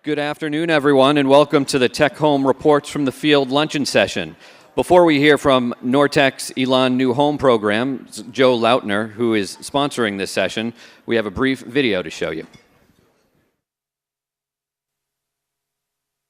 Good afternoon, everyone, and welcome to the TecHome Reports from the Field luncheon session. Before we hear from Nortek's ELAN New Home program, Joe Lautner, who is sponsoring this session, we have a brief video to show you.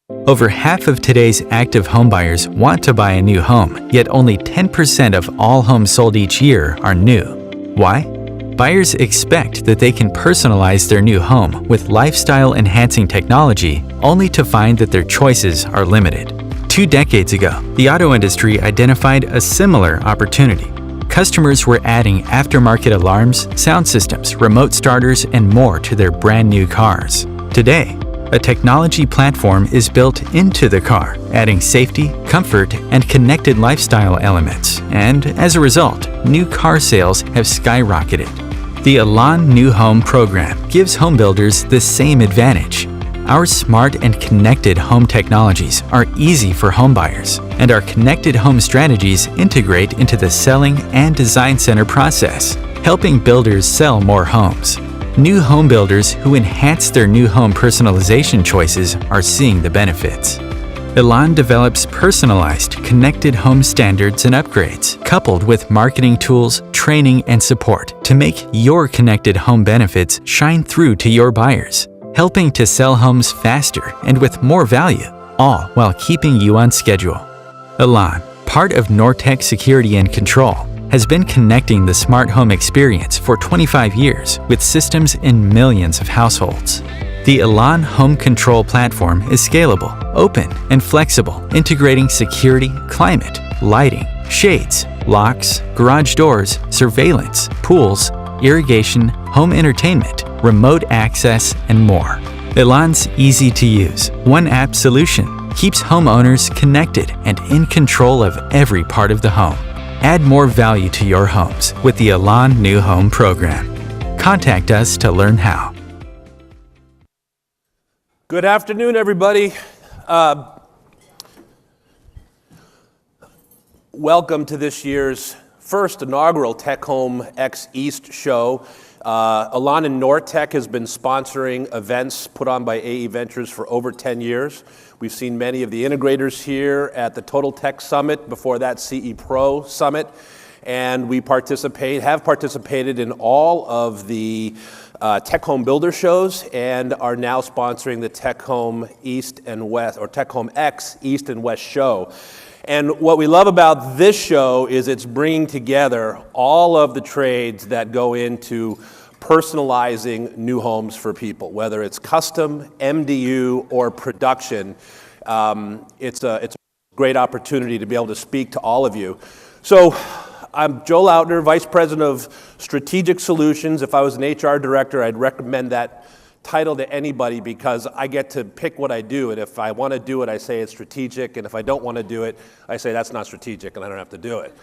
Over half of today's active homebuyers want to buy a new home, yet only 10% of all homes sold each year are new. Why? Buyers expect that they can personalize their new home with lifestyle-enhancing technology, only to find that their choices are limited. 2 decades ago, the auto industry identified a similar opportunity. Customers were adding aftermarket alarms, sound systems, remote starters, and more to their brand new cars. Today, a technology platform is built into the car, adding safety, comfort, and connected lifestyle elements. And as a result, new car sales have skyrocketed. The ELAN New Home program gives homebuilders the same advantage. Our smart and connected home technologies are easy for homebuyers, and our connected home strategies integrate into the selling and design center process, helping builders sell more homes. New home builders who enhance their new home personalization choices are seeing the benefits. ELAN develops personalized, connected home standards and upgrades, coupled with marketing tools, training, and support to make your connected home benefits shine through to your buyers, helping to sell homes faster and with more value, all while keeping you on schedule. ELAN, part of Nortek Security and Control, has been connecting the smart home experience for 25 years with systems in millions of households. The ELAN Home Control platform is scalable, open, and flexible, integrating security, climate, lighting, shades, locks, garage doors, surveillance, pools, irrigation, home entertainment, remote access, and more. ELAN's easy-to-use, one-app solution keeps homeowners connected and in control of every part of the home. Add more value to your homes with the ELAN New Home program. Contact us to learn how. Good afternoon, everybody. Welcome to this year's first inaugural TecHome X East show. ELAN and Nortek has been sponsoring events put on by AE Ventures for over 10 years. We've seen many of the integrators here at the Total Tech Summit, before that CE Pro Summit, and we have participated in all of the TecHome Builder shows and are now sponsoring the TecHome East and West, or TecHome X East and West show. And what we love about this show is it's bringing together all of the trades that go into personalizing new homes for people, whether it's custom, MDU, or production. It's a great opportunity to be able to speak to all of you. So I'm Joe Lautner, Vice President of Strategic Solutions. If I was an HR director, I'd recommend that title to anybody because I get to pick what I do, and if I want to do it, I say it's strategic, and if I don't want to do it, I say that's not strategic, and I don't have to do it.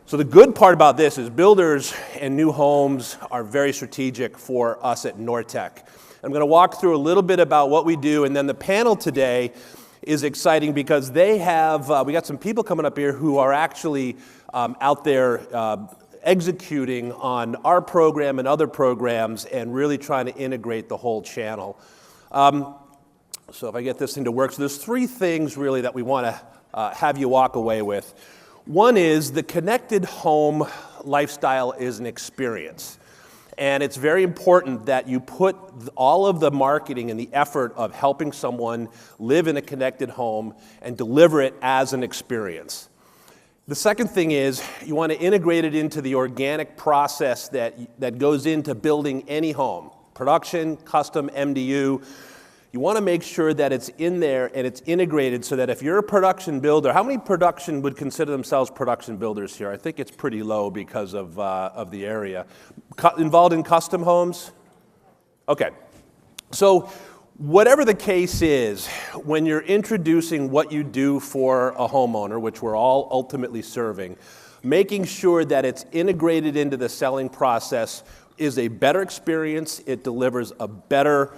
So the good part about this is builders and new homes are very strategic for us at Nortek. I'm going to walk through a little bit about what we do, and then the panel today is exciting because they have, we got some people coming up here who are actually out there executing on our program and other programs and really trying to integrate the whole channel. So if I get this thing to work, so there's 3 things really that we want to have you walk away with. One is the connected home lifestyle is an experience. And it's very important that you put all of the marketing and the effort of helping someone live in a connected home and deliver it as an experience. The second thing is you want to integrate it into the organic process that goes into building any home, production, custom, MDU. You want to make sure that it's in there and it's integrated so that if you're a production builder, how many production would consider themselves production builders here? I think it's pretty low because of the area. Involved in custom homes? Okay. So whatever the case is, when you're introducing what you do for a homeowner, which we're all ultimately serving, making sure that it's integrated into the selling process is a better experience. It delivers a better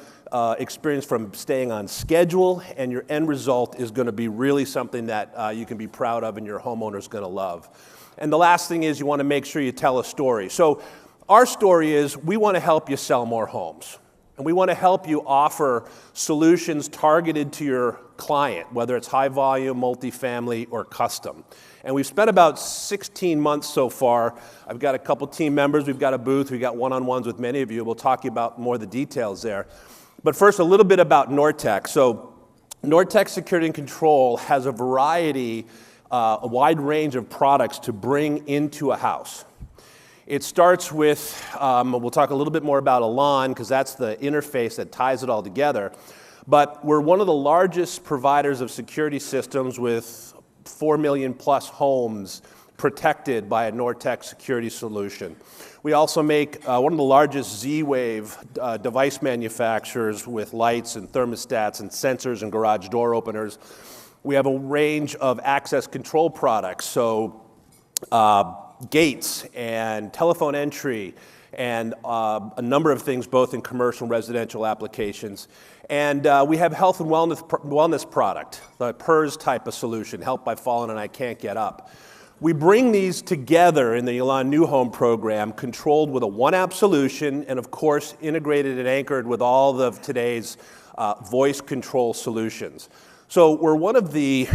experience from staying on schedule, and your end result is going to be really something that you can be proud of and your homeowner's going to love. And the last thing is you want to make sure you tell a story. So our story is we want to help you sell more homes. And we want to help you offer solutions targeted to your client, whether it's high volume, multifamily, or custom. And we've spent about 16 months so far. I've got a couple team members, we've got a booth, we've got one-on-ones with many of you. We'll talk to you about more of the details there. But first, a little bit about Nortek. So Nortek Security and Control has a variety, a wide range of products to bring into a house. It starts with, we'll talk a little bit more about ELAN, because that's the interface that ties it all together. But we're one of the largest providers of security systems with 4 million plus homes protected by a Nortek security solution. We also make one of the largest Z-Wave device manufacturers with lights and thermostats and sensors and garage door openers. We have a range of access control products, so gates and telephone entry and a number of things both in commercial and residential applications. And we have health and wellness product, the PERS type of solution, Help by Fallen and I Can't Get Up. We bring these together in the ELAN New Home program, controlled with a one-app solution and of course integrated and anchored with all of today's voice control solutions. So we're one of the,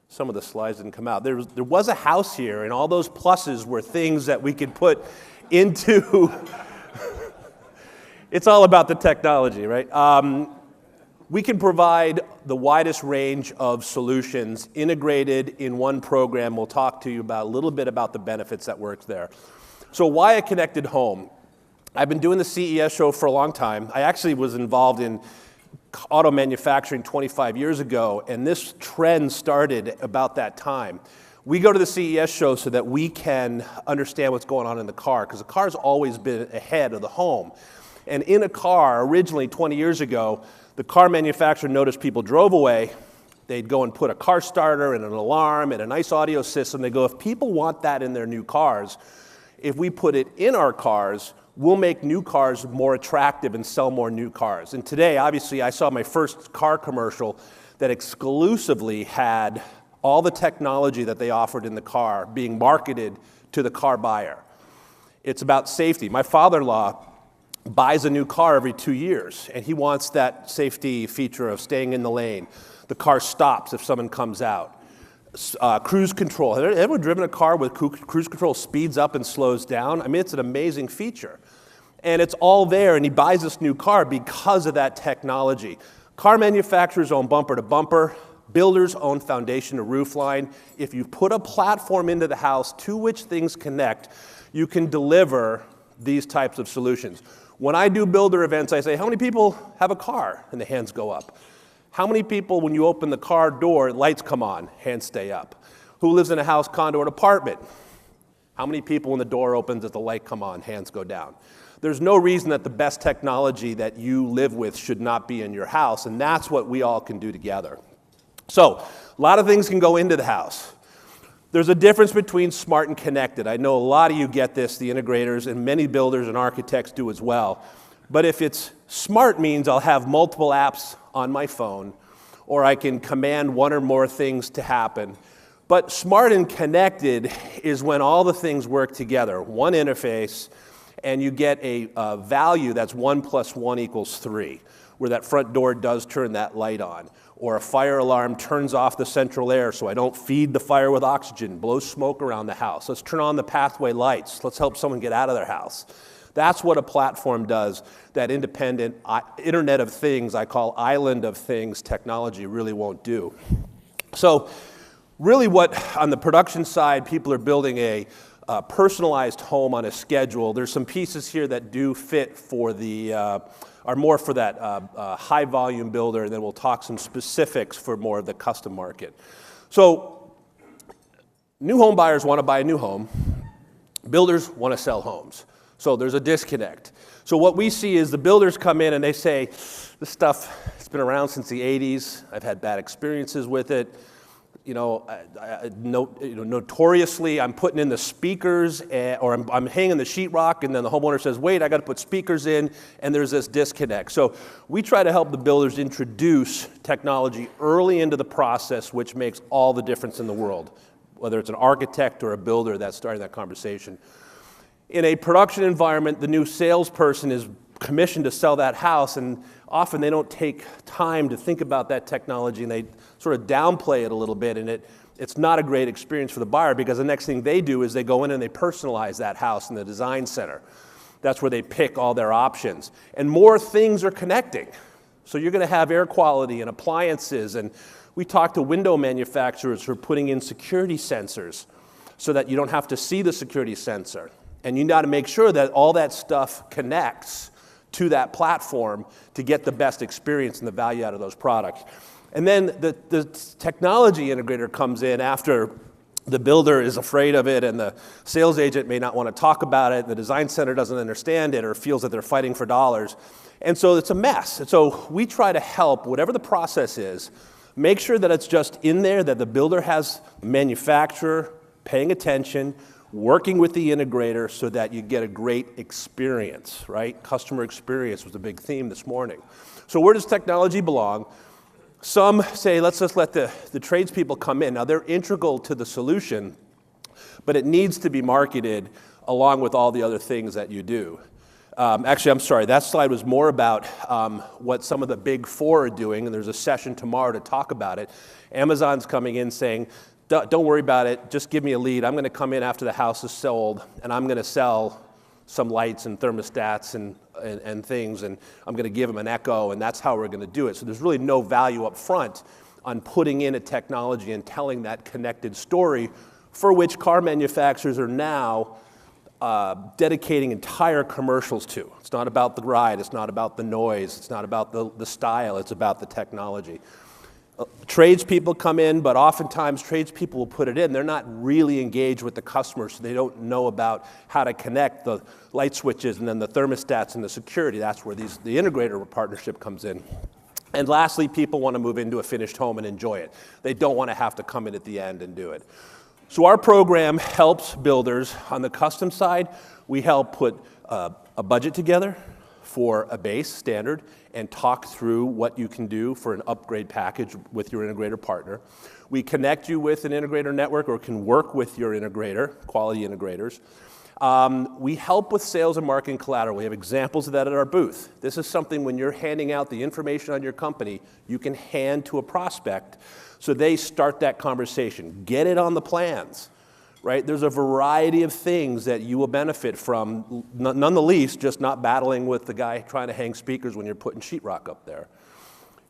some of the slides didn't come out. There was a house here, and all those pluses were things that we could put into. It's all about the technology, right? We can provide the widest range of solutions integrated in one program. We'll talk to you about a little bit about the benefits that work there. So why a connected home? I've been doing the CES show for a long time. I actually was involved in auto manufacturing 25 years ago, and this trend started about that time. We go to the CES show so that we can understand what's going on in the car, because the car's always been ahead of the home. And in a car, originally 20 years ago, the car manufacturer noticed people drove away. They'd go and put a car starter and an alarm and a nice audio system. They go, if people want that in their new cars, if we put it in our cars, we'll make new cars more attractive and sell more new cars. And today, obviously, I saw my first car commercial that exclusively had all the technology that they offered in the car being marketed to the car buyer. It's about safety. My father-in-law buys a new car every 2 years, and he wants that safety feature of staying in the lane. The car stops if someone comes out. Cruise control. Have you ever driven a car with cruise control speeds up and slows down? I mean, it's an amazing feature. And it's all there, and he buys this new car because of that technology. Car manufacturers own bumper to bumper. Builders own foundation to roof line. If you put a platform into the house to which things connect, you can deliver these types of solutions. When I do builder events, I say, how many people have a car? And the hands go up. How many people, when you open the car door, lights come on, hands stay up? Who lives in a house, condo, or apartment? How many people, when the door opens, does the light come on, hands go down? There's no reason that the best technology that you live with should not be in your house, and that's what we all can do together. So, a lot of things can go into the house. There's a difference between smart and connected. I know a lot of you get this, the integrators, and many builders and architects do as well. But if it's smart, means I'll have multiple apps on my phone, or I can command one or more things to happen. But smart and connected is when all the things work together, one interface, and you get a value that's 1 + 1 = 3, where that front door does turn that light on. Or a fire alarm turns off the central air so I don't feed the fire with oxygen, blow smoke around the house. Let's turn on the pathway lights. Let's help someone get out of their house. That's what a platform does. That independent Internet of Things, I call island of things, technology really won't do. So really what, on the production side, people are building a personalized home on a schedule. There's some pieces here that do fit for the, are more for that high volume builder, and then we'll talk some specifics for more of the custom market. So new home buyers want to buy a new home. Builders want to sell homes. So there's a disconnect. So what we see is the builders come in and they say, this stuff, it's been around since the 80s. I've had bad experiences with it. Notoriously, I'm putting in the speakers, or I'm hanging the sheetrock, and then the homeowner says, wait, I got to put speakers in, and there's this disconnect. So we try to help the builders introduce technology early into the process, which makes all the difference in the world, whether it's an architect or a builder that's starting that conversation. In a production environment, the new salesperson is commissioned to sell that house, and often they don't take time to think about that technology, and they sort of downplay it a little bit, and it's not a great experience for the buyer, because the next thing they do is they go in and they personalize that house in the design center. That's where they pick all their options. And more things are connecting. So you're going to have air quality and appliances, and we talk to window manufacturers who are putting in security sensors so that you don't have to see the security sensor. And you got to make sure that all that stuff connects to that platform to get the best experience and the value out of those products. And then the technology integrator comes in after the builder is afraid of it, and the sales agent may not want to talk about it, and the design center doesn't understand it or feels that they're fighting for dollars. And so it's a mess. And so we try to help, whatever the process is, make sure that it's just in there, that the builder has the manufacturer paying attention, working with the integrator so that you get a great experience, right? Customer experience was a big theme this morning. So where does technology belong? Some say, let's just let the tradespeople come in. Now, they're integral to the solution, but it needs to be marketed along with all the other things that you do. Actually, I'm sorry, that slide was more about what some of the big four are doing, and there's a session tomorrow to talk about it. Amazon's coming in saying, don't worry about it, just give me a lead. I'm going to come in after the house is sold, and I'm going to sell some lights and thermostats and things, and I'm going to give them an echo, and that's how we're going to do it. So there's really no value up front on putting in a technology and telling that connected story, for which car manufacturers are now dedicating entire commercials to. It's not about the ride, it's not about the noise, it's not about the style, it's about the technology. Tradespeople come in, but oftentimes tradespeople will put it in. They're not really engaged with the customer, so they don't know about how to connect the light switches and then the thermostats and the security. That's where the integrator partnership comes in. And lastly, people want to move into a finished home and enjoy it. They don't want to have to come in at the end and do it. So our program helps builders. On the custom side, we help put a budget together for a base standard and talk through what you can do for an upgrade package with your integrator partner. We connect you with an integrator network or can work with your integrator, quality integrators. We help with sales and marketing collateral. We have examples of that at our booth. This is something when you're handing out the information on your company, you can hand to a prospect so they start that conversation. Get it on the plans. Right? There's a variety of things that you will benefit from, none the least just not battling with the guy trying to hang speakers when you're putting sheetrock up there.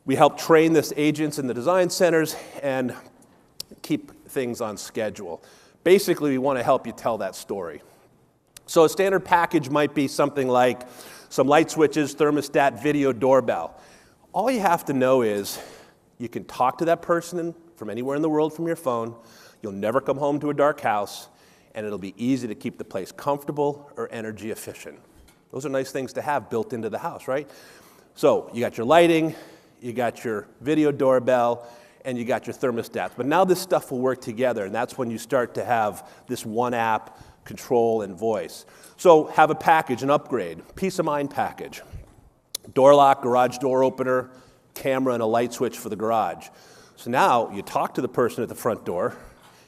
We help train this agents in the design centers and keep things on schedule. Basically, we want to help you tell that story. So a standard package might be something like some light switches, thermostat, video, doorbell. All you have to know is you can talk to that person from anywhere in the world from your phone. You'll never come home to a dark house, and it'll be easy to keep the place comfortable or energy efficient. Those are nice things to have built into the house, right? So you got your lighting, you got your video doorbell, and you got your thermostats. But now this stuff will work together, and that's when you start to have this one app, control, and voice. So have a package, an upgrade, peace of mind package. Door lock, garage door opener, camera, and a light switch for the garage. So now you talk to the person at the front door.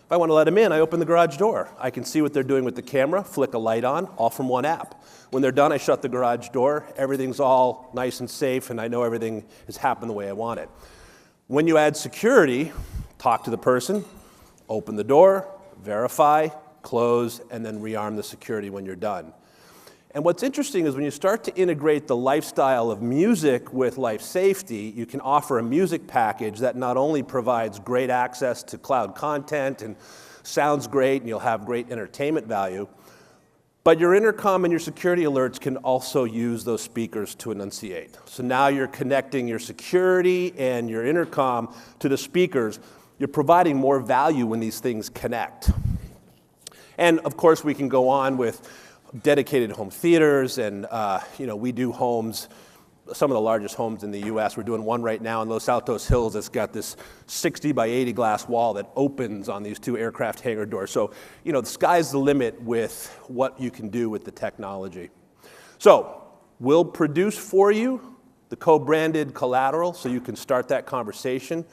If I want to let them in, I open the garage door. I can see what they're doing with the camera, flick a light on, all from one app. When they're done, I shut the garage door. Everything's all nice and safe, and I know everything has happened the way I want it. When you add security, talk to the person, open the door, verify, close, and then rearm the security when you're done. And what's interesting is when you start to integrate the lifestyle of music with life safety, you can offer a music package that not only provides great access to cloud content and sounds great and you'll have great entertainment value, but your intercom and your security alerts can also use those speakers to enunciate. So now you're connecting your security and your intercom to the speakers. You're providing more value when these things connect. And of course, we can go on with dedicated home theaters, and we do homes, some of the largest homes in the U.S. We're doing one right now in Los Altos Hills that's got this 60 by 80 glass wall that opens on these two aircraft hangar doors. So, the sky's the limit with what you can do with the technology. So, we'll produce for you the co-branded collateral so you can start that conversation.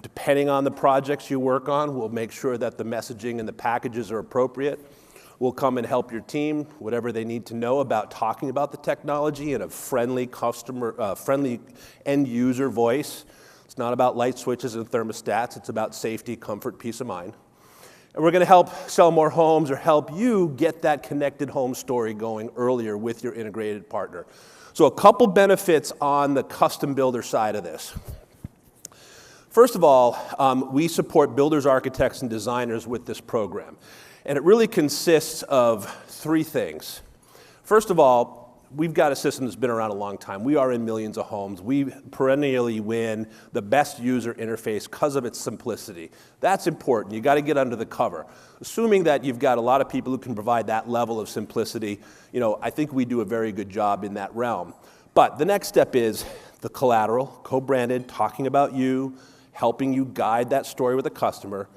Depending on the projects you work on, we'll make sure that the messaging and the packages are appropriate. We'll come and help your team, whatever they need to know about talking about the technology in a friendly friendly end user voice. It's not about light switches and thermostats. It's about safety, comfort, peace of mind. And we're going to help sell more homes or help you get that connected home story going earlier with your integrated partner. So a couple benefits on the custom builder side of this. First of all, we support builders, architects, and designers with this program. And it really consists of three things. First of all, we've got a system that's been around a long time. We are in millions of homes. We perennially win the best user interface because of its simplicity. That's important. You got to get under the cover. Assuming that you've got a lot of people who can provide that level of simplicity, I think we do a very good job in that realm. But the next step is the collateral, co-branded, talking about you, helping you guide that story with a customer.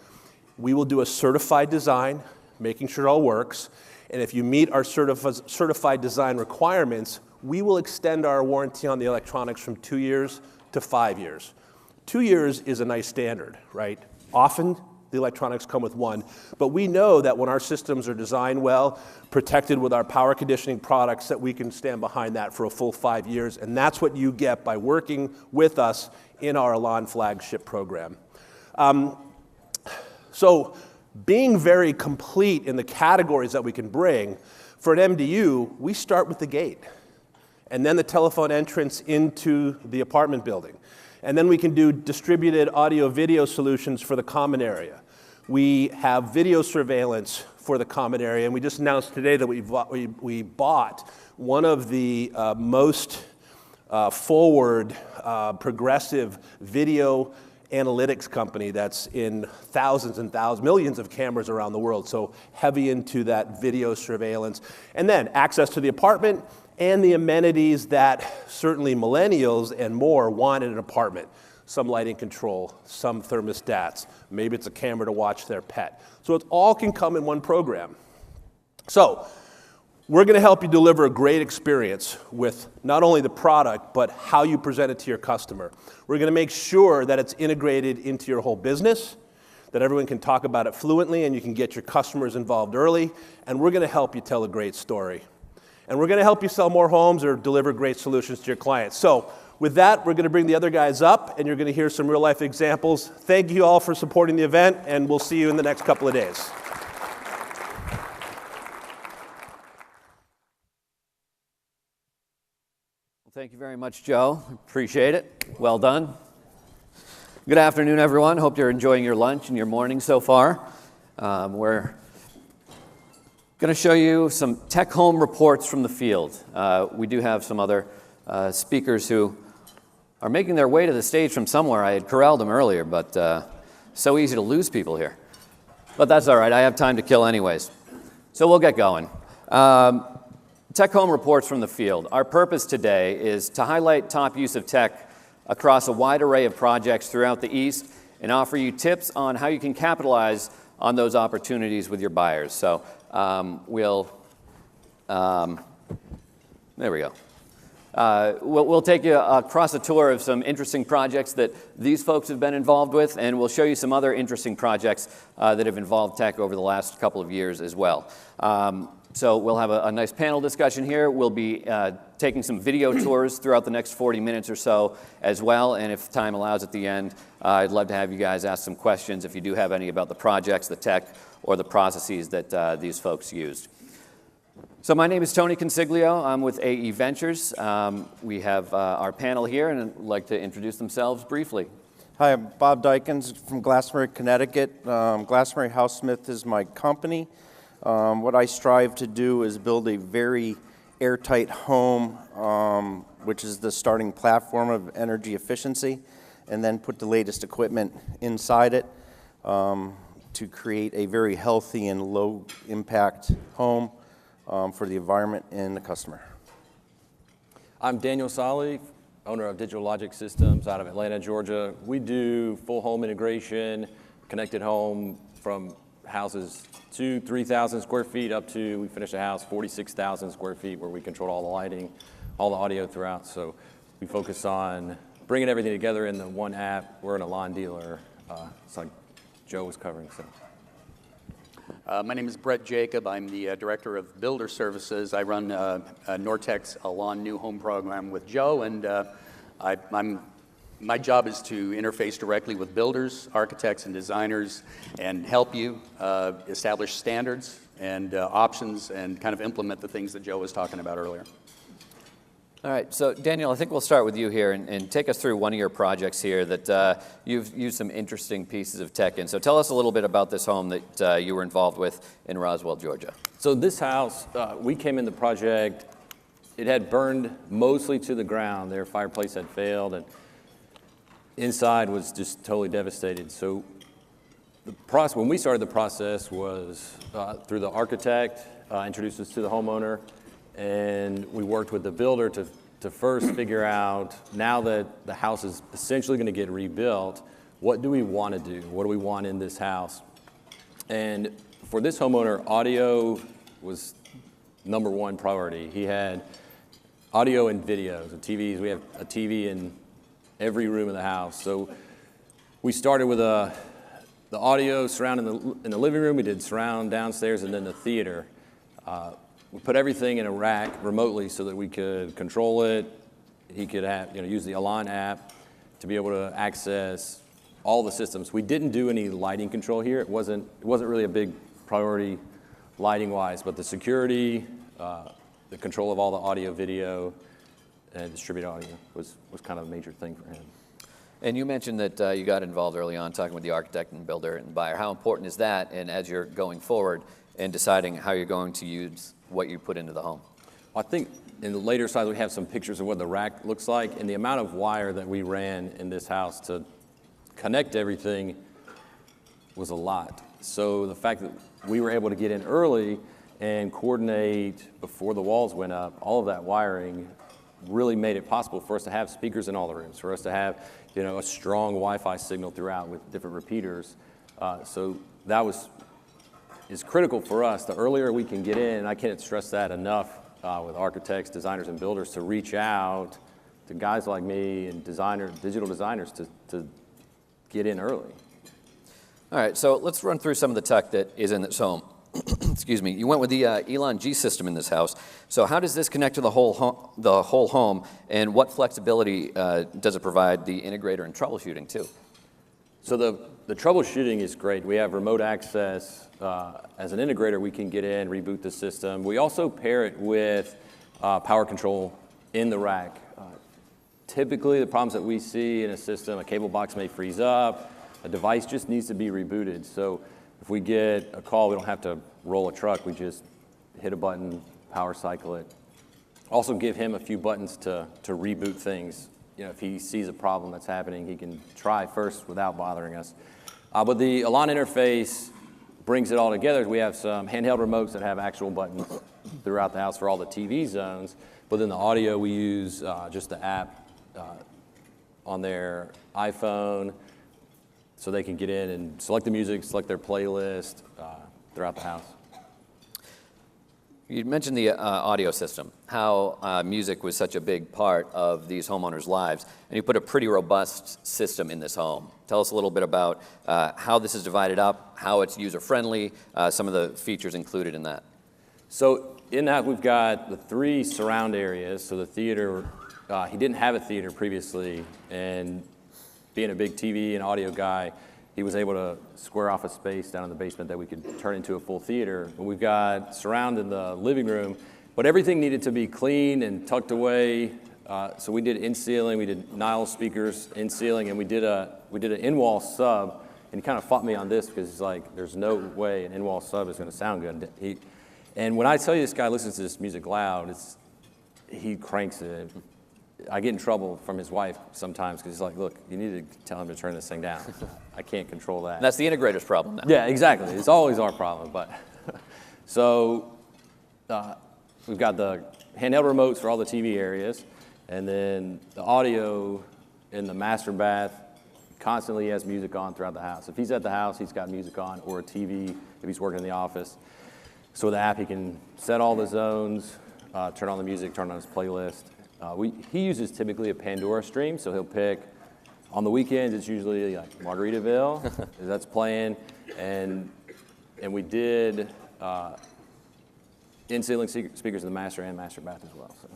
We will do a certified design, making sure it all works. And if you meet our certified design requirements, we will extend our warranty on the electronics from 2 years to 5 years. 2 years is a nice standard, right? Often the electronics come with 1, but we know that when our systems are designed well, protected with our power conditioning products, that we can stand behind that for a full 5 years, and that's what you get by working with us in our ELAN flagship program. So being very complete in the categories that we can bring, for an MDU, we start with the gate, and then the telephone entrance into the apartment building. And then we can do distributed audio-video solutions for the common area. We have video surveillance for the common area, and we just announced today that we bought one of the most forward, progressive video analytics company that's in thousands and thousands, millions of cameras around the world, so heavy into that video surveillance. And then access to the apartment and the amenities that certainly millennials and more want in an apartment. Some lighting control, some thermostats, maybe it's a camera to watch their pet. So it all can come in one program. So we're going to help you deliver a great experience with not only the product, but how you present it to your customer. We're going to make sure that it's integrated into your whole business, that everyone can talk about it fluently and you can get your customers involved early, and we're going to help you tell a great story. And we're going to help you sell more homes or deliver great solutions to your clients. So with that, we're going to bring the other guys up, and you're going to hear some real-life examples. Thank you all for supporting the event, and we'll see you in the next couple of days. Thank you very much, Joe. Appreciate it. Well done. Good afternoon, everyone. Hope you're enjoying your lunch and your morning so far. We're going to show you some TecHome reports from the field. We do have some other speakers who are making their way to the stage from somewhere. I had corralled them earlier, but so easy to lose people here. But that's all right. I have time to kill anyways. So we'll get going. TecHome reports from the field. Our purpose today is to highlight top use of tech across a wide array of projects throughout the East and offer you tips on how you can capitalize on those opportunities with your buyers. So there we go. We'll take you across a tour of some interesting projects that these folks have been involved with, and we'll show you some other interesting projects that have involved tech over the last couple of years as well. So we'll have a nice panel discussion here. We'll be taking some video tours throughout the next 40 minutes or so as well, and if time allows at the end, I'd love to have you guys ask some questions if you do have any about the projects, the tech, or the processes that these folks used. So my name is Tony Consiglio. I'm with AE Ventures. We have our panel here, and I'd like to introduce themselves briefly. Hi, I'm Bob Dykens from Glastonbury, Connecticut. Glastonbury Housesmith is my company. What I strive to do is build a very airtight home, which is the starting platform of energy efficiency, and then put the latest equipment inside it to create a very healthy and low-impact home for the environment and the customer. I'm Daniel Solly, owner of Digital Logic Systems out of Atlanta, Georgia. We do full home integration, connected home from houses to 3,000 square feet up to, we finished a house, 46,000 square feet where we control all the lighting, all the audio throughout. So we focus on bringing everything together in the one app. We're an ELAN dealer. It's like Joe was covering. So My name is Bret Jacob. I'm the Director of Builder Services. I run Nortek's ELAN New Home program with Joe, and my job is to interface directly with builders, architects, and designers and help you establish standards and options and kind of implement the things that Joe was talking about earlier. All right, so Daniel, I think we'll start with you here and take us through one of your projects here that you've used some interesting pieces of tech in. So tell us a little bit about this home that you were involved with in Roswell, Georgia. So this house, we came in the project, it had burned mostly to the ground. Their fireplace had failed, and inside was just totally devastated. So the process, when we started the process was through the architect, introduced us to the homeowner, and we worked with the builder to first figure out, now that the house is essentially going to get rebuilt, what do we want to do? What do we want in this house? And for this homeowner, audio was number one priority. He had audio and videos and TVs. We have a TV in every room in the house. So we started with the audio surround in the living room. We did surround downstairs, and then the theater. We put everything in a rack remotely so that we could control it. He could have, use the ELAN app to be able to access all the systems. We didn't do any lighting control here. It wasn't really a big priority lighting-wise, but the security, the control of all the audio, video, and distributed audio was kind of a major thing for him. And you mentioned that you got involved early on talking with the architect and builder and buyer. How important is that, and as you're going forward and deciding how you're going to use what you put into the home? I think in the later slides we have some pictures of what the rack looks like, and the amount of wire that we ran in this house to connect everything was a lot. So the fact that we were able to get in early and coordinate before the walls went up, all of that wiring really made it possible for us to have speakers in all the rooms, for us to have a strong Wi-Fi signal throughout with different repeaters. So that is critical for us. The earlier we can get in, and I can't stress that enough with architects, designers, and builders to reach out to guys like me and digital designers to get in early. All right, so let's run through some of the tech that is in this home. Excuse me. You went with the ELAN G system in this house. So how does this connect to the whole home, and what flexibility does it provide the integrator and troubleshooting too? So the troubleshooting is great. We have remote access. As an integrator, we can get in, reboot the system. We also pair it with power control in the rack. Typically, the problems that we see in a system, a cable box may freeze up, a device just needs to be rebooted. So if we get a call, we don't have to roll a truck. We just hit a button, power cycle it. Also give him a few buttons to reboot things. If he sees a problem that's happening, he can try first without bothering us. But the ELAN interface brings it all together. We have some handheld remotes that have actual buttons throughout the house for all the TV zones. But then the audio, we use just the app on their iPhone, so they can get in and select the music, select their playlist throughout the house. You mentioned the audio system, how music was such a big part of these homeowners' lives, and you put a pretty robust system in this home. Tell us a little bit about how this is divided up, how it's user-friendly, some of the features included in that. So in that, we've got the 3 surround areas. So the theater, he didn't have a theater previously, and being a big TV and audio guy, he was able to square off a space down in the basement that we could turn into a full theater. And we've got surround in the living room, but everything needed to be clean and tucked away. So we did in-ceiling, we did Nile speakers in-ceiling, and we did an in-wall sub. And he kind of fought me on this because he's like, there's no way an in-wall sub is going to sound good. And when I tell you this guy listens to this music loud, he cranks it. I get in trouble from his wife sometimes because he's like, look, you need to tell him to turn this thing down. I can't control that. And that's the integrator's problem now. Yeah, exactly. It's always our problem. But so we've got the handheld remotes for all the TV areas, and then the audio in the master bath constantly has music on throughout the house. If he's at the house, he's got music on, or a TV if he's working in the office. So with the app, he can set all the zones, turn on the music, turn on his playlist. He uses typically a Pandora stream, so he'll pick, on the weekends, it's usually like Margaritaville, that's playing, and And we did in-ceiling speakers in the master and master bath as well. So.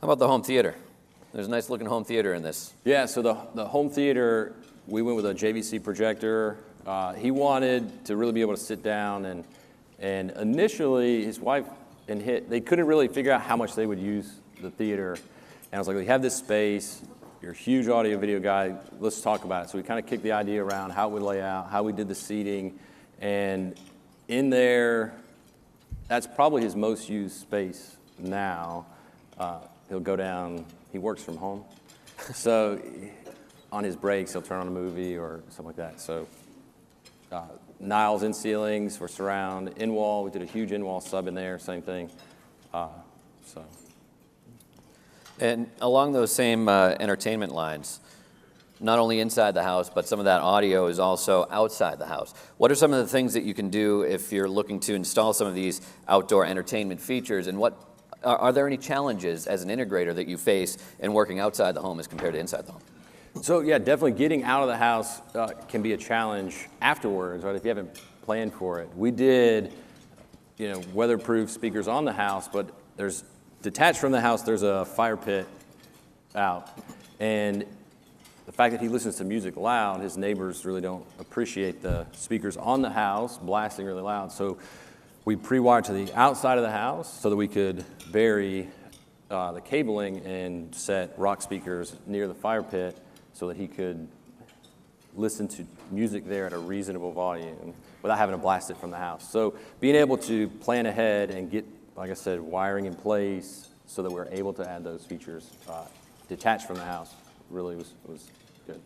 How about the home theater? There's a nice looking home theater in this. Yeah, so the home theater, we went with a JVC projector. He wanted to really be able to sit down, and initially his wife and they couldn't really figure out how much they would use the theater. And I was like, we have this space, you're a huge audio video guy, let's talk about it. So we kind of kicked the idea around how it would lay out, how we did the seating, and in there, that's probably his most used space now. He'll go down, he works from home. So on his breaks, he'll turn on a movie or something like that. So Niles in ceilings for surround, in-wall, we did a huge in-wall sub in there, same thing. And along those same entertainment lines, not only inside the house, but some of that audio is also outside the house. What are some of the things that you can do if you're looking to install some of these outdoor entertainment features, and what are there any challenges as an integrator that you face in working outside the home as compared to inside the home? So yeah, definitely getting out of the house can be a challenge afterwards, right? If you haven't planned for it. We did, weatherproof speakers on the house, but there's detached from the house. There's a fire pit out, and the fact that he listens to music loud, his neighbors really don't appreciate the speakers on the house blasting really loud. So we pre-wired to the outside of the house so that we could bury the cabling and set rock speakers near the fire pit so that he could listen to music there at a reasonable volume without having to blast it from the house. So being able to plan ahead and get, like I said, wiring in place so that we're able to add those features detached from the house really was good.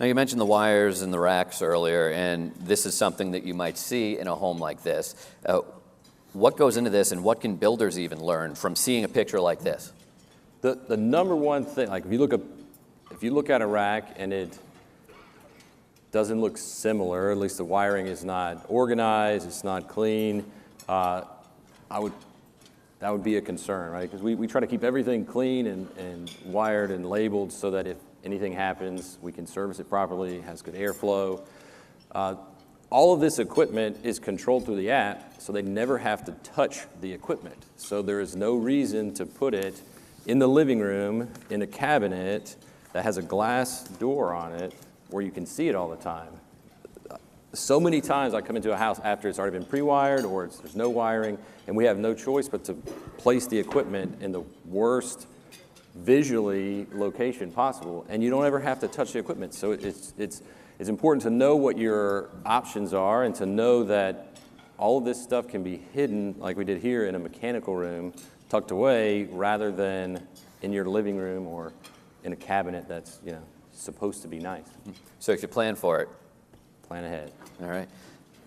Now, you mentioned the wires and the racks earlier, and this is something that you might see in a home like this. What goes into this, and what can builders even learn from seeing a picture like this? The number one thing, like if you look at a rack and it doesn't look similar, at least the wiring is not organized, it's not clean, that would be a concern, right? Because we try to keep everything clean and wired and labeled so that if anything happens, we can service it properly, has good airflow. All of this equipment is controlled through the app, so they never have to touch the equipment. So there is no reason to put it in the living room in a cabinet that has a glass door on it where you can see it all the time. So many times I come into a house after it's already been pre-wired or there's no wiring, and we have no choice but to place the equipment in the worst visually location possible, and you don't ever have to touch the equipment. So it's important to know what your options are and to know that all of this stuff can be hidden, like we did here, in a mechanical room, tucked away, rather than in your living room or in a cabinet that's supposed to be nice. So if you plan for it, plan ahead. All right.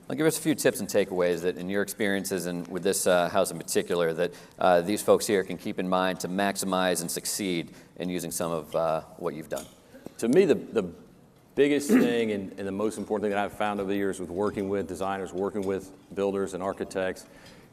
Well, give us a few tips and takeaways that, in your experiences and with this house in particular, that these folks here can keep in mind to maximize and succeed in using some of what you've done. To me, the biggest thing and the most important thing that I've found over the years with working with designers, working with builders and architects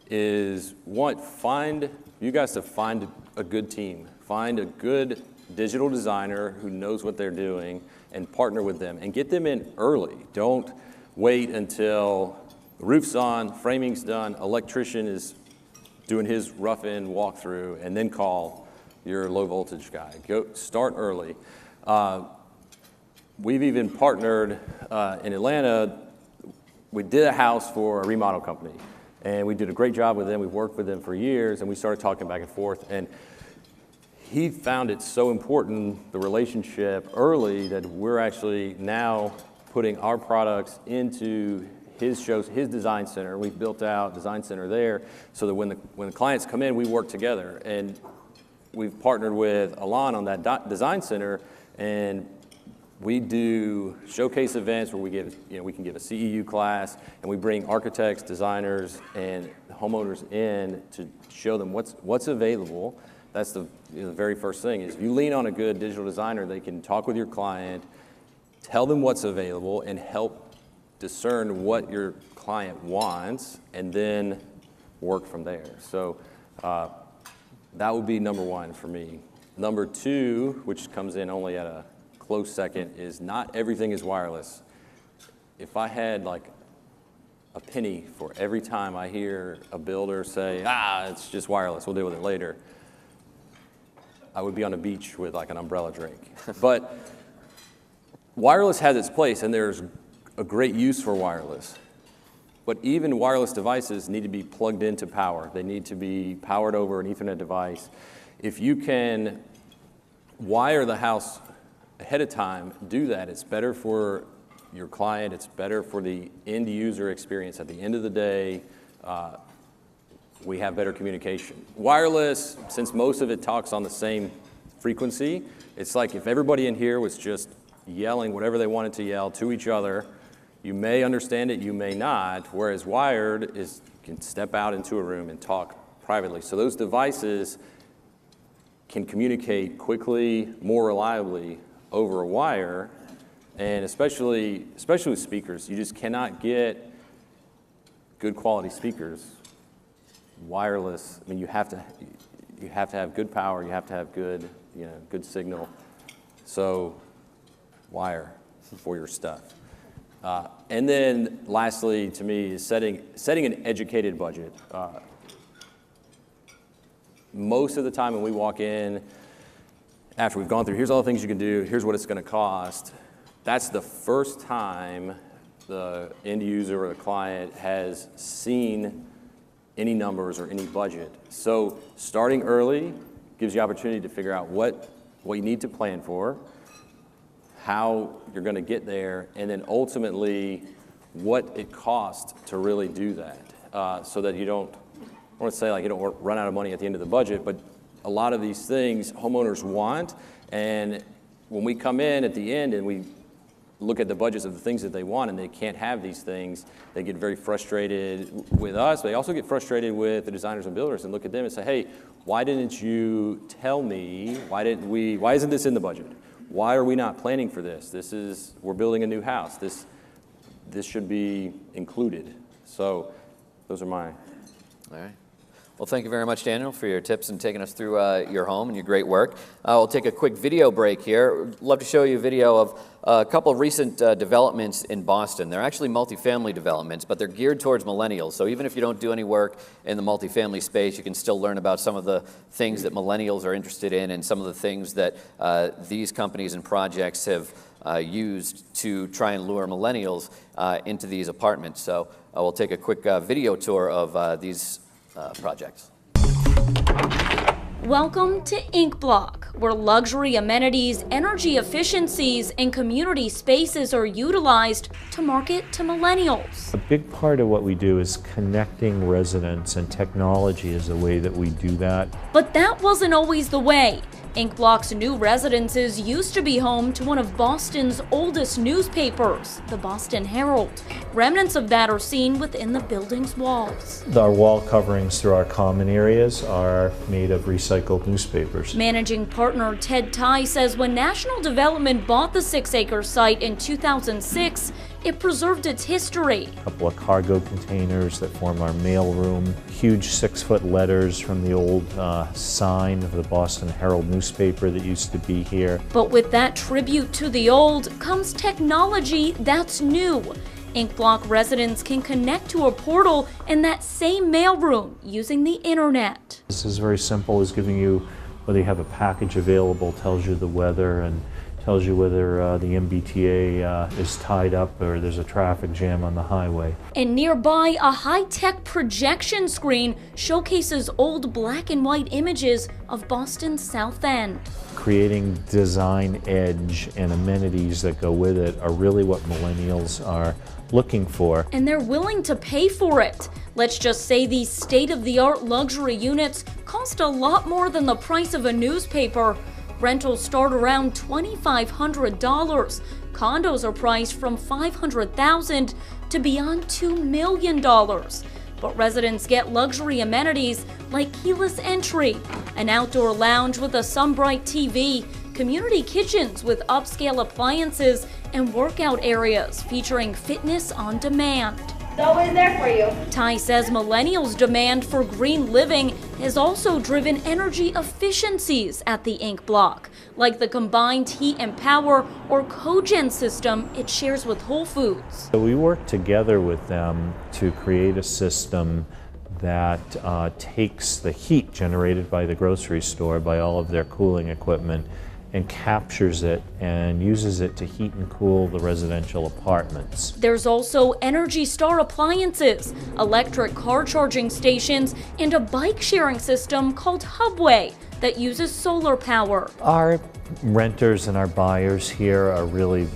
is, you guys to find a good team. Find a good digital designer who knows what they're doing and partner with them and get them in early. Don't wait until the roof's on, framing's done, electrician is doing his rough-in walkthrough, and then call your low-voltage guy. Start early. We've even partnered in Atlanta. We did a house for a remodel company, and we did a great job with them. We've worked with them for years, and we started talking back and forth. And he found it so important, the relationship, early, that we're actually now putting our products into his shows, his design center. We've built out design center there so that when the clients come in, we work together. And we've partnered with ELAN on that design center, and we do showcase events where we can give a CEU class, and we bring architects, designers, and homeowners in to show them what's available. That's the very first thing is if you lean on a good digital designer, they can talk with your client, tell them what's available, and help discern what your client wants, and then work from there. So that would be number one for me. Number two, which comes in only at a close second, is not everything is wireless. If I had like a penny for every time I hear a builder say, it's just wireless, we'll deal with it later. I would be on a beach with like an umbrella drink. But wireless has its place, and there's a great use for wireless. But even wireless devices need to be plugged into power. They need to be powered over an Ethernet device. If you can wire the house ahead of time, do that. It's better for your client. It's better for the end user experience. At the end of the day, we have better communication. Wireless, since most of it talks on the same frequency, it's like if everybody in here was just yelling whatever they wanted to yell to each other, you may understand it, you may not, whereas wired is you can step out into a room and talk privately. So those devices can communicate quickly, more reliably over a wire, and especially with speakers. You just cannot get good quality speakers wireless. I mean, you have to have good power, you have to have good signal. So wire for your stuff. And then lastly, to me, is setting an educated budget. Most of the time when we walk in, after we've gone through, here's all the things you can do, here's what it's going to cost, that's the first time the end user or the client has seen any numbers or any budget. So starting early gives you opportunity to figure out what you need to plan for, how you're going to get there, and then ultimately what it costs to really do that, so that you don't, I want to say like you don't run out of money at the end of the budget, but a lot of these things homeowners want, and when we come in at the end and we look at the budgets of the things that they want and they can't have these things, they get very frustrated with us. They also get frustrated with the designers and builders and look at them and say, hey, why didn't you tell me, why isn't this in the budget? Why are we not planning for this? We're building a new house. This should be included. So those are mine. All right. Well, thank you very much, Daniel, for your tips and taking us through your home and your great work. We'll take a quick video break here. Love to show you a video of a couple of recent developments in Boston. They're actually multifamily developments, but they're geared towards millennials. So even if you don't do any work in the multifamily space, you can still learn about some of the things that millennials are interested in and some of the things that these companies and projects have used to try and lure millennials into these apartments. So we'll take a quick video tour of these projects. Welcome to InkBlock, where luxury amenities, energy efficiencies, and community spaces are utilized to market to millennials. A big part of what we do is connecting residents, and technology is a way that we do that. But that wasn't always the way. InkBlock's new residences used to be home to one of Boston's oldest newspapers, the Boston Herald. Remnants of that are seen within the building's walls. Our wall coverings through our common areas are made of recycled newspapers. Managing partner Ted Tye says when National Development bought the 6-acre site in 2006, it preserved its history. A couple of cargo containers that form our mail room, huge 6-foot letters from the old sign of the Boston Herald newspaper that used to be here. But with that tribute to the old comes technology that's new. InkBlock residents can connect to a portal in that same mailroom using the internet. This is very simple. It's giving you whether you have a package available, tells you the weather, and tells you whether the MBTA is tied up or there's a traffic jam on the highway. And nearby, a high-tech projection screen showcases old black and white images of Boston's South End. Creating design edge and amenities that go with it are really what millennials are looking for. And they're willing to pay for it. Let's just say these state-of-the-art luxury units cost a lot more than the price of a newspaper. Rentals start around $2,500. Condos are priced from $500,000 to beyond $2 million. But residents get luxury amenities like keyless entry, an outdoor lounge with a SunBright TV, community kitchens with upscale appliances, and workout areas featuring fitness on demand. It's always there for you. Ty says millennials' demand for green living has also driven energy efficiencies at the Inc. block, like the combined heat and power or cogen system it shares with Whole Foods. So we worked together with them to create a system that takes the heat generated by the grocery store, by all of their cooling equipment, and captures it and uses it to heat and cool the residential apartments. There's also Energy Star appliances, electric car charging stations, and a bike sharing system called Hubway that uses solar power. Our renters and our buyers here are really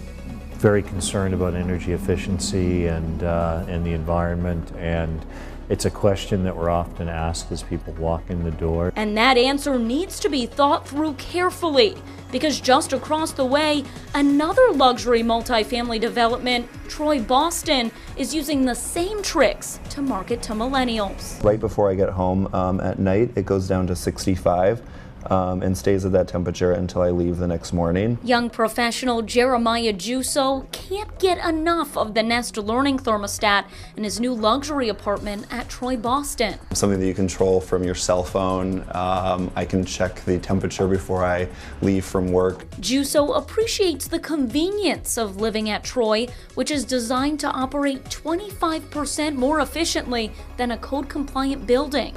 very concerned about energy efficiency and the environment, and it's a question that we're often asked as people walk in the door. And that answer needs to be thought through carefully, because just across the way, another luxury multifamily development, Troy Boston, is using the same tricks to market to millennials. Right before I get home at night, it goes down to 65. And stays at that temperature until I leave the next morning. Young professional Jeremiah Juso can't get enough of the Nest Learning thermostat in his new luxury apartment at Troy Boston. Something that you control from your cell phone. I can check the temperature before I leave from work. Juso appreciates the convenience of living at Troy, which is designed to operate 25% more efficiently than a code-compliant building.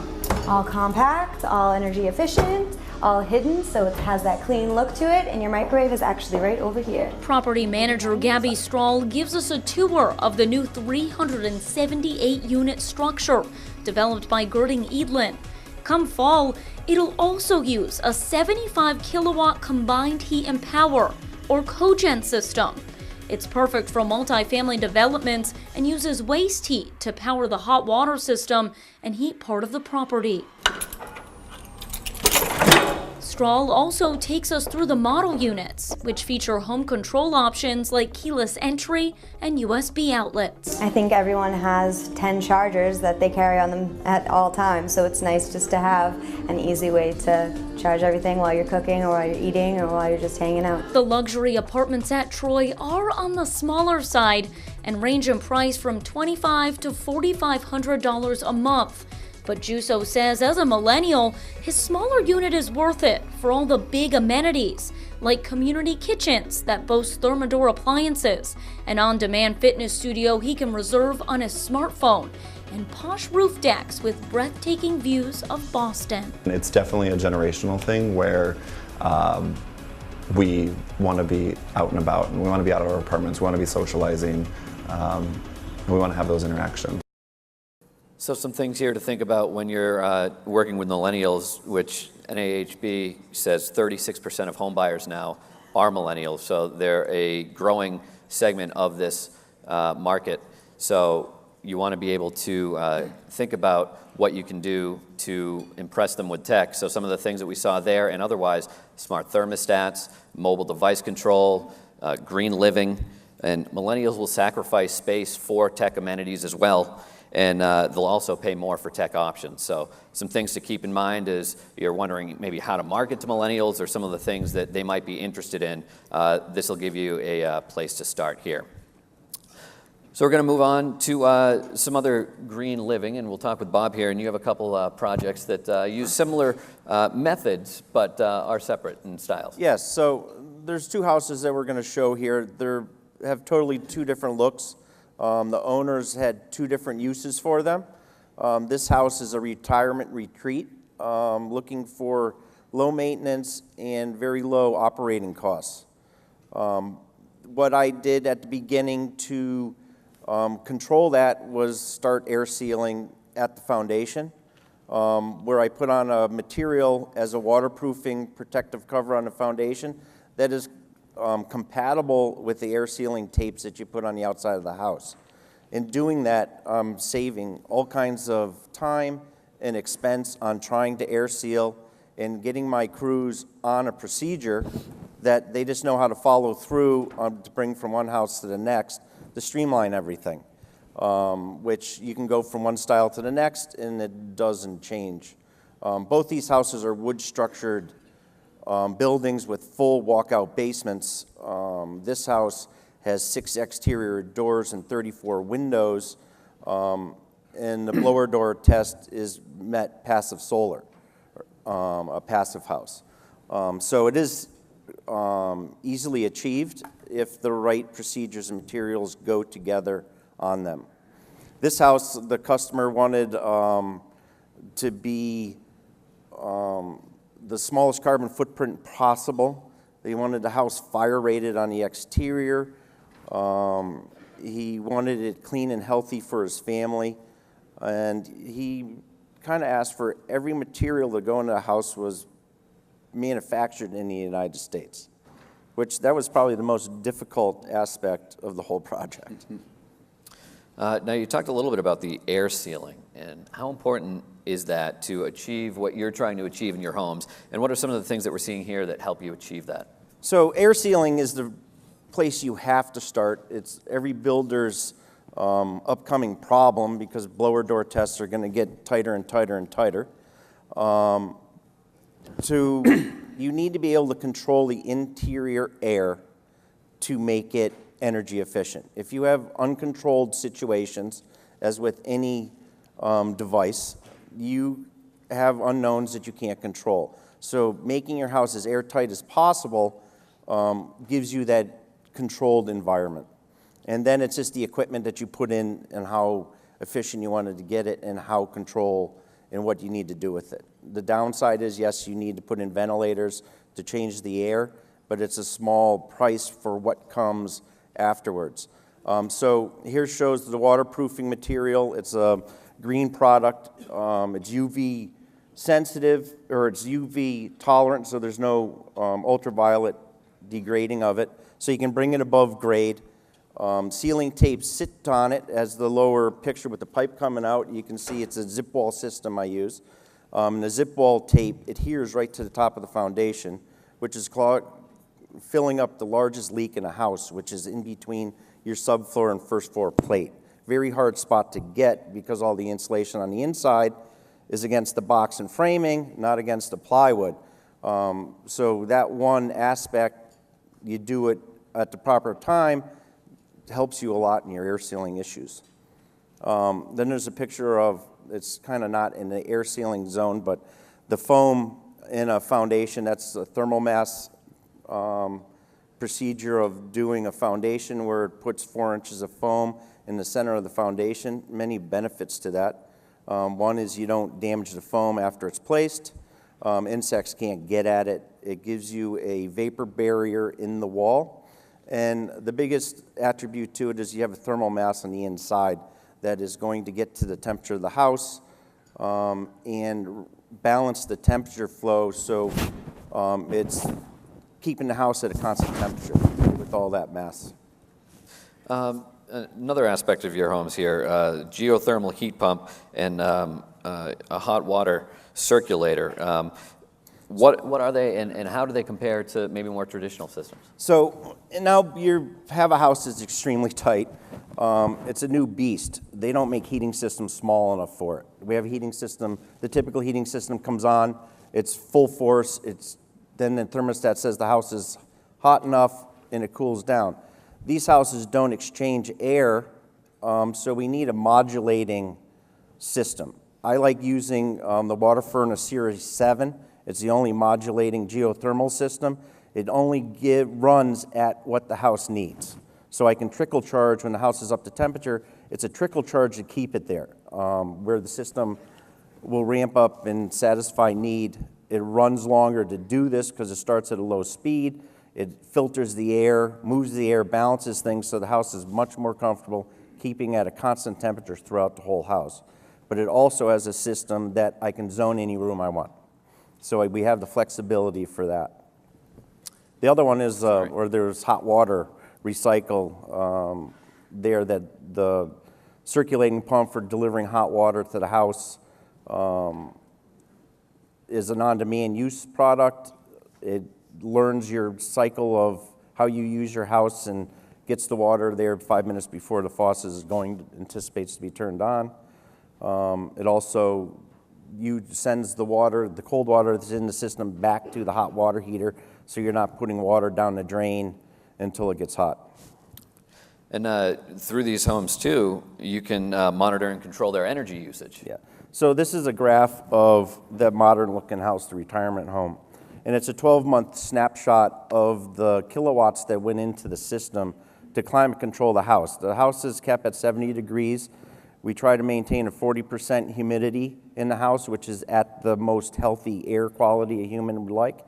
All compact, all energy efficient, all hidden, so it has that clean look to it, and your microwave is actually right over here. Property manager Gabby Strahl gives us a tour of the new 378-unit structure developed by Girding ELAN. Come fall, it'll also use a 75-kilowatt combined heat and power, or cogen system. It's perfect for multifamily developments and uses waste heat to power the hot water system and heat part of the property. Strahl also takes us through the model units, which feature home control options like keyless entry and USB outlets. I think everyone has 10 chargers that they carry on them at all times, so it's nice just to have an easy way to charge everything while you're cooking or while you're eating or while you're just hanging out. The luxury apartments at Troy are on the smaller side and range in price from $2,500 to $4,500 a month. But Juso says as a millennial, his smaller unit is worth it for all the big amenities, like community kitchens that boast Thermador appliances, an on-demand fitness studio he can reserve on his smartphone, and posh roof decks with breathtaking views of Boston. It's definitely a generational thing where we want to be out and about, and we want to be out of our apartments, we want to be socializing, we want to have those interactions. So some things here to think about when you're working with millennials, which NAHB says 36% of home buyers now are millennials. So they're a growing segment of this market. So you want to be able to think about what you can do to impress them with tech. So some of the things that we saw there and otherwise, smart thermostats, mobile device control, green living, and millennials will sacrifice space for tech amenities as well. And they'll also pay more for tech options. So some things to keep in mind is you're wondering maybe how to market to millennials or some of the things that they might be interested in. This will give you a place to start here. So we're going to move on to some other green living, and we'll talk with Bob here. And you have a couple projects that use similar methods, but are separate in styles. Yes, so there's two houses that we're going to show here. They have totally two different looks. The owners had two different uses for them. This house is a retirement retreat, looking for low maintenance and very low operating costs. What I did at the beginning to control that was start air sealing at the foundation, where I put on a material as a waterproofing protective cover on the foundation that is compatible with the air sealing tapes that you put on the outside of the house. In doing that, I'm saving all kinds of time and expense on trying to air seal and getting my crews on a procedure that they just know how to follow through to bring from one house to the next to streamline everything, which you can go from one style to the next and it doesn't change. Both these houses are wood structured buildings with full walkout basements. This house has 6 exterior doors and 34 windows. And the blower door test is met passive solar, a passive house. So it is easily achieved if the right procedures and materials go together on them. This house, the customer wanted to be the smallest carbon footprint possible. They wanted the house fire rated on the exterior. He wanted it clean and healthy for his family. And he kind of asked for every material to go into the house was manufactured in the United States, which that was probably the most difficult aspect of the whole project. Now, you talked a little bit about the air sealing, and how important is that to achieve what you're trying to achieve in your homes, and what are some of the things that we're seeing here that help you achieve that? So air sealing is the place you have to start. It's every builder's upcoming problem because blower door tests are going to get tighter and tighter and tighter. You need to be able to control the interior air to make it energy efficient. If you have uncontrolled situations, as with any device, you have unknowns that you can't control. So making your house as airtight as possible gives you that controlled environment. And then it's just the equipment that you put in and how efficient you wanted to get it and how control and what you need to do with it. The downside is, yes, you need to put in ventilators to change the air, but it's a small price for what comes afterwards. So here shows the waterproofing material. It's a green product. It's UV sensitive, or it's UV tolerant, so there's no ultraviolet degrading of it. So you can bring it above grade. Sealing tape sit on it, as the lower picture with the pipe coming out. You can see it's a zip wall system I use. The zip wall tape adheres right to the top of the foundation, which is filling up the largest leak in a house, which is in between your subfloor and first floor plate. Very hard spot to get because all the insulation on the inside is against the box and framing, not against the plywood. So that one aspect, you do it at the proper time, helps you a lot in your air sealing issues. Then there's a picture of, it's kind of not in the air sealing zone, but the foam in a foundation, that's a thermal mass procedure of doing a foundation where it puts 4 inches of foam in the center of the foundation. Many benefits to that. One is you don't damage the foam after it's placed. Insects can't get at it. It gives you a vapor barrier in the wall. And the biggest attribute to it is you have a thermal mass on the inside that is going to get to the temperature of the house and balance the temperature flow so it's keeping the house at a constant temperature with all that mass. Another aspect of your homes here, geothermal heat pump and a hot water circulator. What are they, and how do they compare to maybe more traditional systems? So now you have a house that's extremely tight. It's a new beast. They don't make heating systems small enough for it. We have a heating system. The typical heating system comes on. It's full force. Then the thermostat says the house is hot enough, and it cools down. These houses don't exchange air, so we need a modulating system. I like using the Water Furnace Series 7. It's the only modulating geothermal system. It only runs at what the house needs. So I can trickle charge when the house is up to temperature. It's a trickle charge to keep it there, where the system will ramp up and satisfy need. It runs longer to do this because it starts at a low speed. It filters the air, moves the air, balances things, so the house is much more comfortable keeping at a constant temperature throughout the whole house. But it also has a system that I can zone any room I want. So we have the flexibility for that. The other one is, or there's hot water recycle there, that the circulating pump for delivering hot water to the house is an on-demand use product. It learns your cycle of how you use your house and gets the water there 5 minutes before the faucet is anticipates to be turned on. It also sends the water, the cold water that's in the system, back to the hot water heater, so you're not putting water down the drain until it gets hot. And through these homes too, you can monitor and control their energy usage. Yeah. So this is a graph of the modern-looking house, the retirement home. And it's a 12-month snapshot of the kilowatts that went into the system to climate control the house. The house is kept at 70 degrees. We try to maintain a 40% humidity in the house, which is at the most healthy air quality a human would like.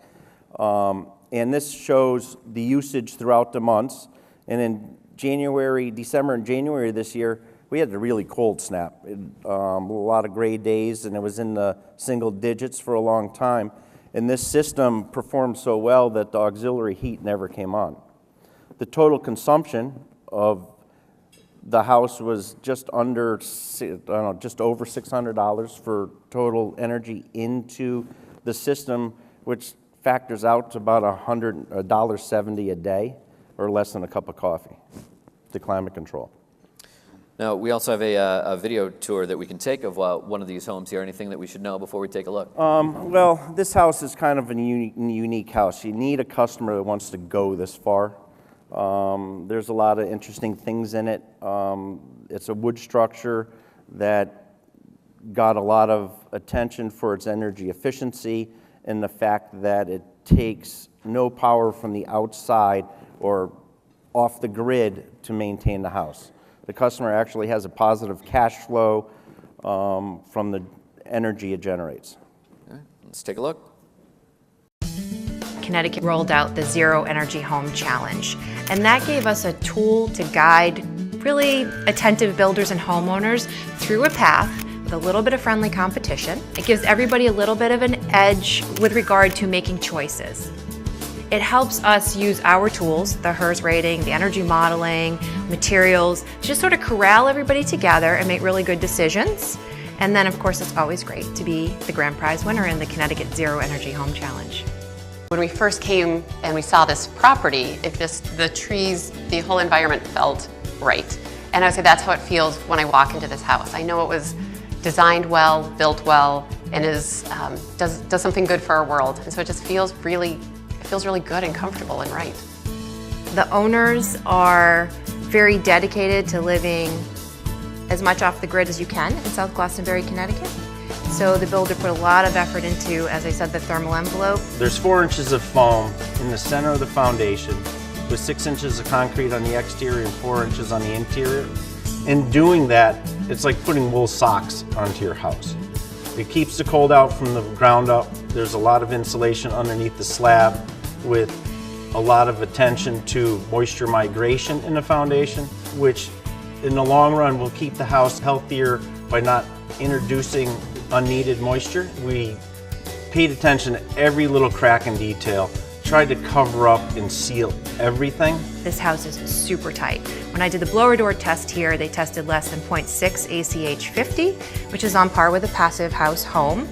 And this shows the usage throughout the months. And in December and January this year, we had a really cold snap. A lot of gray days, and it was in the single digits for a long time. And this system performed so well that the auxiliary heat never came on. The total consumption of the house was just over $600 for total energy into the system, which factors out to about $170 a day, or less than a cup of coffee, to climate control. Now, we also have a video tour that we can take of one of these homes here. Anything that we should know before we take a look? Well, this house is kind of a unique house. You need a customer that wants to go this far. There's a lot of interesting things in it. It's a wood structure that got a lot of attention for its energy efficiency and the fact that it takes no power from the outside or off the grid to maintain the house. The customer actually has a positive cash flow from the energy it generates. Okay, let's take a look. Connecticut rolled out the Zero Energy Home Challenge, and that gave us a tool to guide really attentive builders and homeowners through a path with a little bit of friendly competition. It gives everybody a little bit of an edge with regard to making choices. It helps us use our tools, the HERS rating, the energy modeling, materials, to just sort of corral everybody together and make really good decisions. And then, of course, it's always great to be the grand prize winner in the Connecticut Zero Energy Home Challenge. When we first came and we saw this property, the trees, the whole environment felt right. And I would say that's how it feels when I walk into this house. I know it was designed well, built well, and does something good for our world. And so it just feels really good and comfortable and right. The owners are very dedicated to living as much off the grid as you can in South Glastonbury, Connecticut. So the builder put a lot of effort into, as I said, the thermal envelope. There's 4 inches of foam in the center of the foundation with 6 inches of concrete on the exterior and 4 inches on the interior. In doing that, it's like putting wool socks onto your house. It keeps the cold out from the ground up. There's a lot of insulation underneath the slab with a lot of attention to moisture migration in the foundation, which in the long run will keep the house healthier by not introducing unneeded moisture. We paid attention to every little crack and detail, tried to cover up and seal everything. This house is super tight. When I did the blower door test here, they tested less than 0.6 ACH 50, which is on par with a passive house home.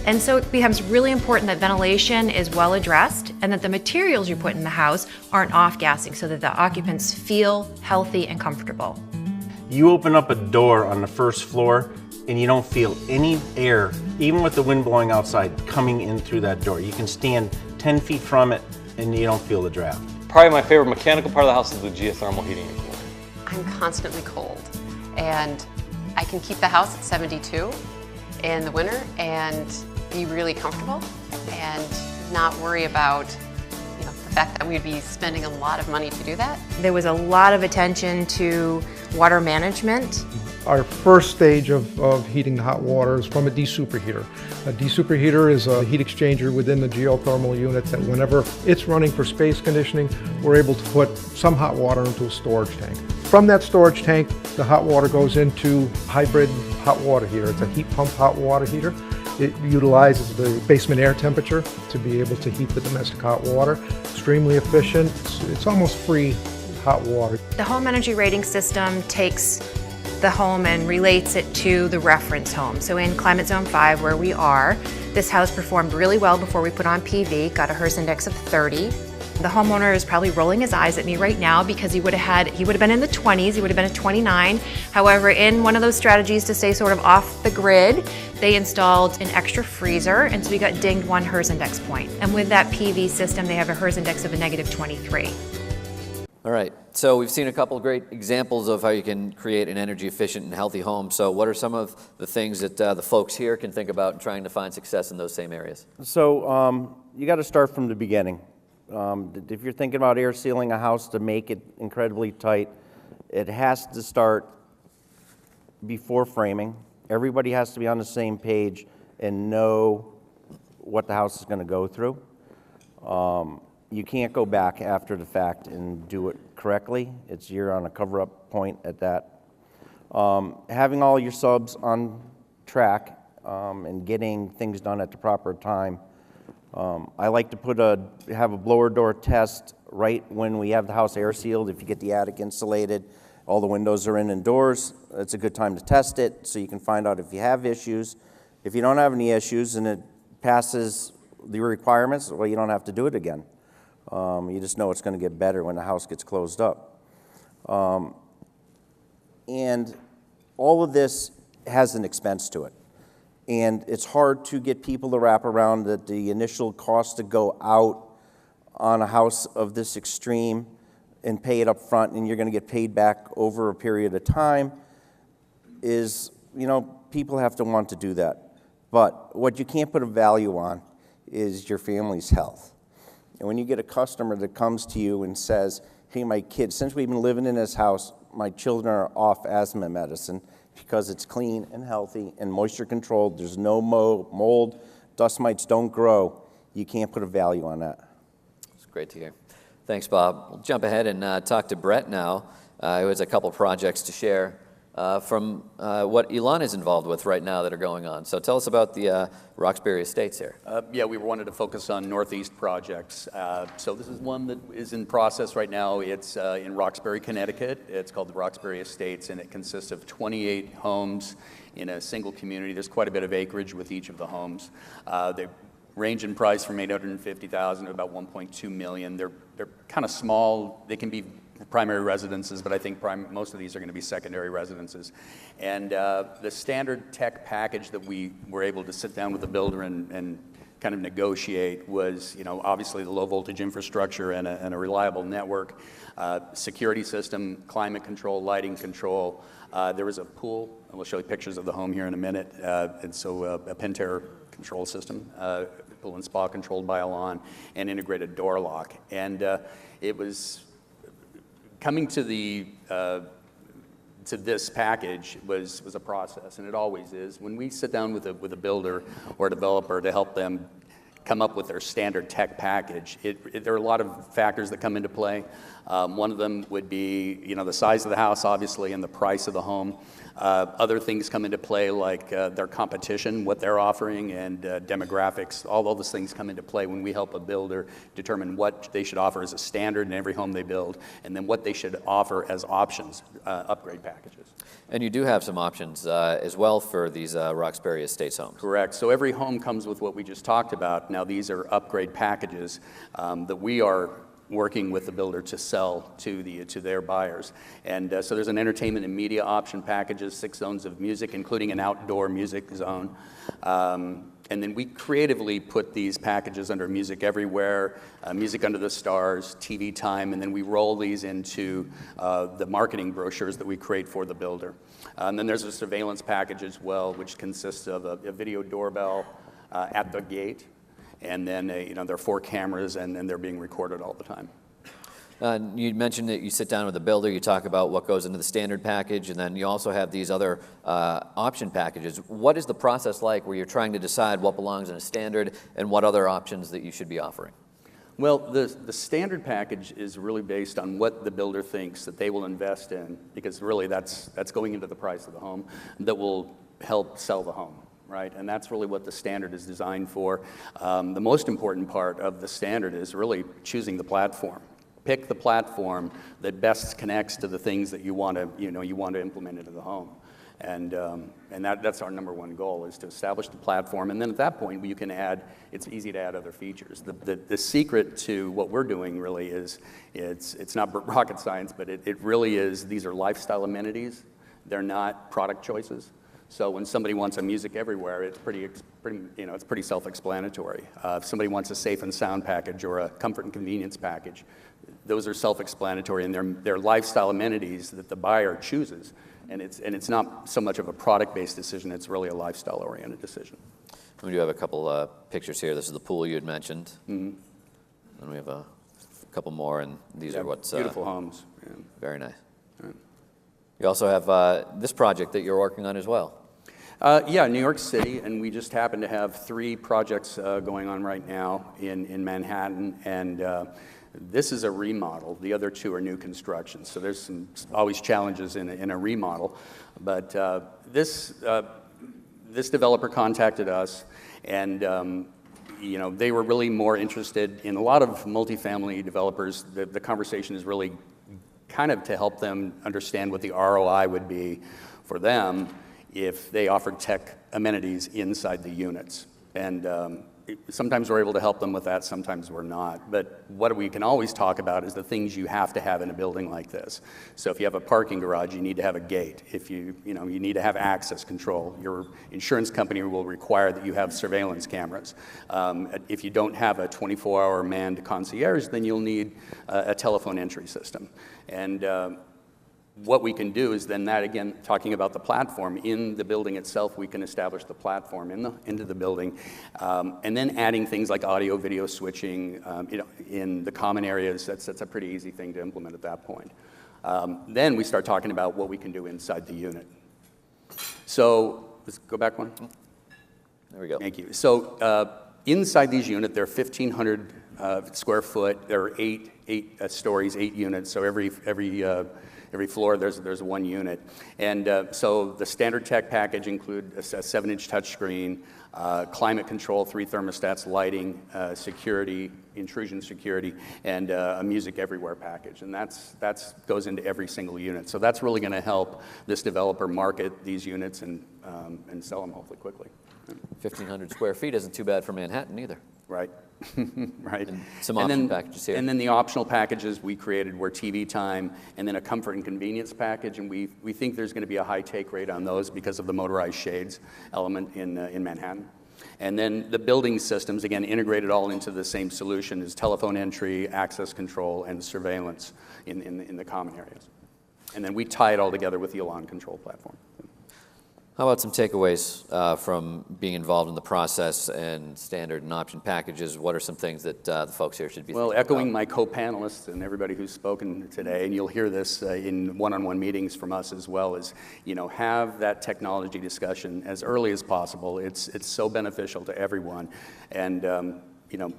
And so it becomes really important that ventilation is well addressed and that the materials you put in the house aren't off-gassing so that the occupants feel healthy and comfortable. You open up a door on the first floor and you don't feel any air, even with the wind blowing outside, coming in through that door. You can stand 10 feet from it and you don't feel the draft. Probably my favorite mechanical part of the house is the geothermal heating and cooling. I'm constantly cold, and I can keep the house at 72 in the winter and be really comfortable and not worry about the fact that we'd be spending a lot of money to do that. There was a lot of attention to water management. Our first stage of heating the hot water is from a desuperheater. A desuperheater is a heat exchanger within the geothermal unit that whenever it's running for space conditioning, we're able to put some hot water into a storage tank. From that storage tank, the hot water goes into hybrid hot water heater. It's a heat pump hot water heater. It utilizes the basement air temperature to be able to heat the domestic hot water. Extremely efficient. It's almost free hot water. The home energy rating system takes the home and relates it to the reference home. So in Climate Zone 5, where we are, this house performed really well before we put on PV, got a HERS index of 30. The homeowner is probably rolling his eyes at me right now because he would have been in the 20s, he would have been at 29. However, in one of those strategies to stay sort of off the grid, they installed an extra freezer, and so we got dinged 1 HERS index point. And with that PV system, they have a HERS index of a -23. All right, so we've seen a couple of great examples of how you can create an energy efficient and healthy home. So what are some of the things that the folks here can think about in trying to find success in those same areas? So you got to start from the beginning. If you're thinking about air sealing a house to make it incredibly tight, it has to start before framing. Everybody has to be on the same page and know what the house is going to go through. You can't go back after the fact and do it correctly. You're on a cover-up point at that. Having all your subs on track and getting things done at the proper time. I like to have a blower door test right when we have the house air sealed. If you get the attic insulated, all the windows are in and doors, it's a good time to test it so you can find out if you have issues. If you don't have any issues and it passes the requirements, well, you don't have to do it again. You just know it's going to get better when the house gets closed up. And all of this has an expense to it. And it's hard to get people to wrap around that the initial cost to go out on a house of this extreme and pay it up front and you're going to get paid back over a period of time is, people have to want to do that. But what you can't put a value on is your family's health. And when you get a customer that comes to you and says, hey, my kids, since we've been living in this house, my children are off asthma medicine because it's clean and healthy and moisture controlled, there's no mold, dust mites don't grow, you can't put a value on that. It's great to hear. Thanks, Bob. We'll jump ahead and talk to Bret now, who has a couple projects to share from what ELAN is involved with right now that are going on. So tell us about the Roxbury Estates here. Yeah, we wanted to focus on Northeast projects. So this is one that is in process right now. It's in Roxbury, Connecticut. It's called the Roxbury Estates, and it consists of 28 homes in a single community. There's quite a bit of acreage with each of the homes. They range in price from $850,000 to about $1.2 million. They're kind of small. They can be primary residences, but I think most of these are going to be secondary residences. And the standard tech package that we were able to sit down with the builder and kind of negotiate was, obviously the low voltage infrastructure and a reliable network, security system, climate control, lighting control. There was a pool, and we'll show you pictures of the home here in a minute, and so a Pentair control system, pool and spa controlled by ELAN, and integrated door lock. And it was coming to this package was a process, and it always is. When we sit down with a builder or a developer to help them come up with their standard tech package, there are a lot of factors that come into play. One of them would be, the size of the house, obviously, and the price of the home. Other things come into play like their competition, what they're offering, and demographics. All those things come into play when we help a builder determine what they should offer as a standard in every home they build, and then what they should offer as options, upgrade packages. And you do have some options as well for these Roxbury Estates homes. Correct. So every home comes with what we just talked about. Now these are upgrade packages that we are working with the builder to sell to their buyers. And so there's an entertainment and media option packages, 6 zones of music, including an outdoor music zone. And then we creatively put these packages under Music Everywhere, Music Under the Stars, TV Time, and then we roll these into the marketing brochures that we create for the builder. And then there's a surveillance package as well, which consists of a video doorbell at the gate, and then there are 4 cameras, and they're being recorded all the time. You mentioned that you sit down with the builder, you talk about what goes into the standard package, and then you also have these other option packages. What is the process like where you're trying to decide what belongs in a standard and what other options that you should be offering? Well, the standard package is really based on what the builder thinks that they will invest in, because really that's going into the price of the home that will help sell the home. Right, and that's really what the standard is designed for. The most important part of the standard is really choosing the platform. Pick the platform that best connects to the things that you want to implement into the home, and that's our number one goal, is to establish the platform. And then at that point, you can add. It's easy to add other features. The secret to what we're doing really is it's not rocket science, but it really is. These are lifestyle amenities. They're not product choices. So when somebody wants a music everywhere, it's pretty self-explanatory. If somebody wants a safe and sound package or a comfort and convenience package, those are self-explanatory, and they're lifestyle amenities that the buyer chooses. And it's not so much of a product-based decision, it's really a lifestyle-oriented decision. We do have a couple pictures here. This is the pool you had mentioned. Mm-hmm. And we have a couple more, and these are what's... beautiful homes. Yeah. Very nice. Right. You also have this project that you're working on as well. Yeah, New York City, and we just happen to have 3 projects going on right now in Manhattan, and this is a remodel. The other 2 are new construction, so there's always challenges in a remodel. But this developer contacted us, and they were really more interested in a lot of multifamily developers. The conversation is really kind of to help them understand what the ROI would be for them if they offered tech amenities inside the units. And sometimes we're able to help them with that, sometimes we're not. But what we can always talk about is the things you have to have in a building like this. So if you have a parking garage, you need to have a gate. If you need to have access control. Your insurance company will require that you have surveillance cameras. If you don't have a 24-hour manned concierge, then you'll need a telephone entry system. And what we can do is then that, again, talking about the platform, in the building itself, we can establish the platform into the building, and then adding things like audio, video switching, in the common areas. That's a pretty easy thing to implement at that point. Then we start talking about what we can do inside the unit. So let's go back one. There we go. Thank you. So inside these units, they're 1,500 square foot. There are eight stories, 8 units. So every floor there's 1 unit. And so the standard tech package include a 7-inch touchscreen, climate control, 3 thermostats, lighting, security, intrusion security, and a music everywhere package. And that's goes into every single unit. So that's really going to help this developer market these units and sell them hopefully quickly. 1,500 square feet isn't too bad for Manhattan either. Right. Right. And some option packages here. And then the optional packages we created were TV time and then a comfort and convenience package. And we think there's going to be a high take rate on those because of the motorized shades element in Manhattan. And then the building systems, again, integrated all into the same solution, is telephone entry, access control, and surveillance in the common areas. And then we tie it all together with the ELAN control platform. How about some takeaways from being involved in the process and standard and option packages? What are some things that the folks here should be thinking about? Echoing my co-panelists and everybody who's spoken today, and you'll hear this in one-on-one meetings from us as well, is have that technology discussion as early as possible. It's so beneficial to everyone, and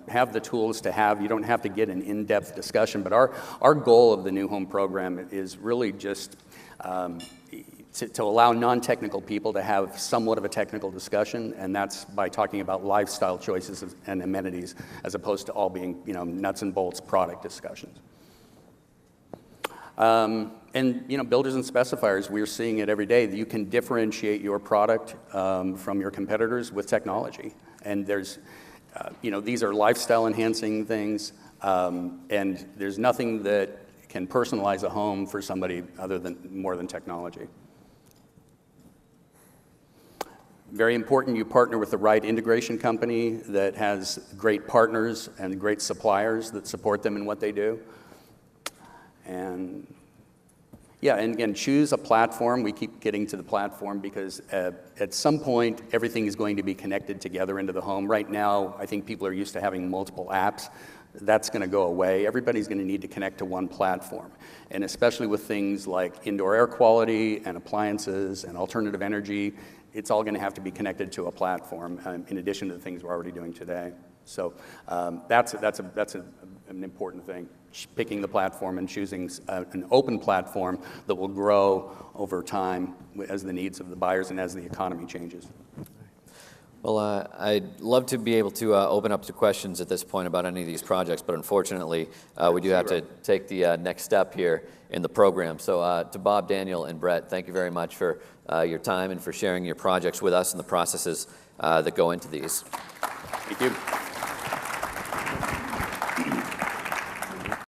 have the tools to have. You don't have to get an in-depth discussion, but our goal of the New Home program is really just to allow non-technical people to have somewhat of a technical discussion, and that's by talking about lifestyle choices and amenities, as opposed to all being nuts and bolts product discussions. And builders and specifiers, we're seeing it every day. You can differentiate your product from your competitors with technology, and there's these are lifestyle enhancing things, and there's nothing that can personalize a home for somebody more than technology. Very important, you partner with the right integration company that has great partners and great suppliers that support them in what they do. And and again, choose a platform. We keep getting to the platform because at some point, everything is going to be connected together into the home. Right now, I think people are used to having multiple apps. That's going to go away. Everybody's going to need to connect to one platform. And especially with things like indoor air quality and appliances and alternative energy, it's all going to have to be connected to a platform in addition to the things we're already doing today. So that's an important thing, picking the platform and choosing an open platform that will grow over time as the needs of the buyers and as the economy changes. Well, I'd love to be able to open up to questions at this point about any of these projects, but unfortunately, we do have to take the next step here in the program. So to Bob, Daniel, and Bret, thank you very much for your time and for sharing your projects with us and the processes that go into these. Thank you.